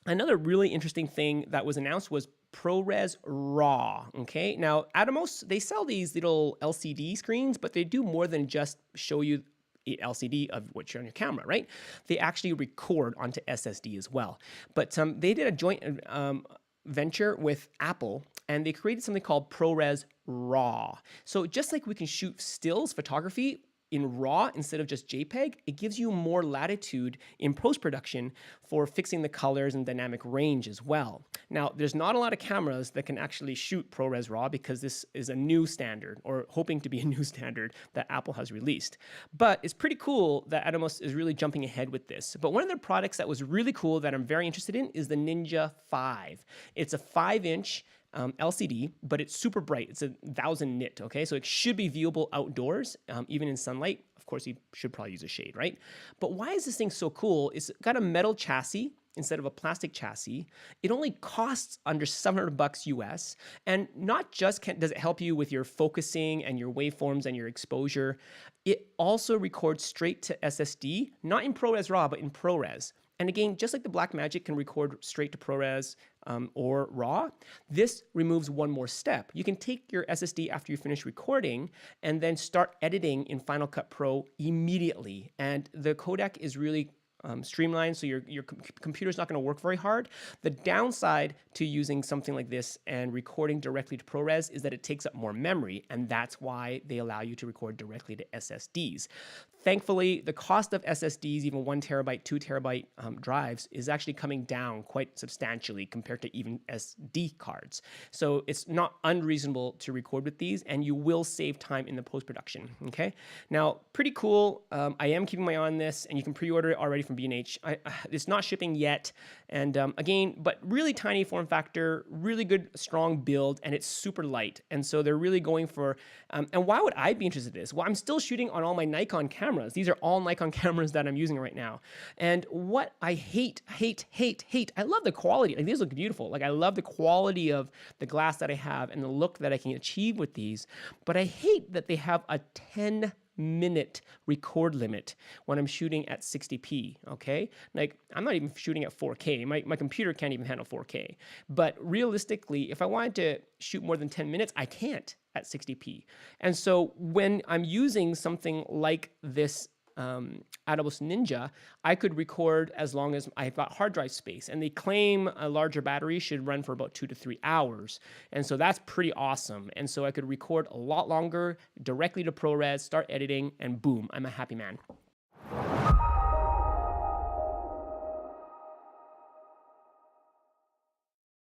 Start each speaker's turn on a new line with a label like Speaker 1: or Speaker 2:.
Speaker 1: Another really interesting thing that was announced was ProRes RAW. Okay, now Atomos, they sell these little LCD screens, but they do more than just show you a LCD of what's on your camera, right? They actually record onto SSD as well. But they did a joint venture with Apple, and they created something called ProRes RAW. So just like we can shoot stills photography in RAW instead of just JPEG, it gives you more latitude in post-production for fixing the colors and dynamic range as well. Now, there's not a lot of cameras that can actually shoot ProRes RAW because this is a new standard, or hoping to be a new standard that Apple has released. But it's pretty cool that Atomos is really jumping ahead with this. But one of their products that was really cool that I'm very interested in is the Ninja 5. It's a 5-inch LCD, but it's super bright. It's 1,000 nit, okay? So it should be viewable outdoors, even in sunlight. Of course, you should probably use a shade, right? But why is this thing so cool? It's got a metal chassis instead of a plastic chassis. It only costs under $700 US. And not just does it help you with your focusing and your waveforms and your exposure, it also records straight to SSD, not in ProRes RAW, but in ProRes. And again, just like the Blackmagic can record straight to ProRes or RAW, this removes one more step. You can take your SSD after you finish recording and then start editing in Final Cut Pro immediately. And the codec is really streamlined, so your computer's not going to work very hard. The downside to using something like this and recording directly to ProRes is that it takes up more memory, and that's why they allow you to record directly to SSDs. Thankfully, the cost of SSDs, even 1 terabyte, 2 terabyte drives, is actually coming down quite substantially compared to even SD cards. So it's not unreasonable to record with these, and you will save time in the post-production, okay? Now, pretty cool. I am keeping my eye on this, and you can pre-order it already from B&H. It's not shipping yet, and again, but really tiny form factor, really good, strong build, and it's super light. And so they're really going for, and why would I be interested in this? Well, I'm still shooting on all my Nikon cameras. These are all Nikon cameras that I'm using right now. And what I hate, I love the quality. Like, these look beautiful. Like, I love the quality of the glass that I have and the look that I can achieve with these. But I hate that they have a 10-minute record limit when I'm shooting at 60p, okay? Like, I'm not even shooting at 4K. My computer can't even handle 4K. But realistically, if I wanted to shoot more than 10 minutes, I can't at 60p. And so when I'm using something like this Atomos Ninja, I could record as long as I've got hard drive space. And they claim a larger battery should run for about 2 to 3 hours. And so that's pretty awesome. And so I could record a lot longer directly to ProRes, start editing, and boom, I'm a happy man.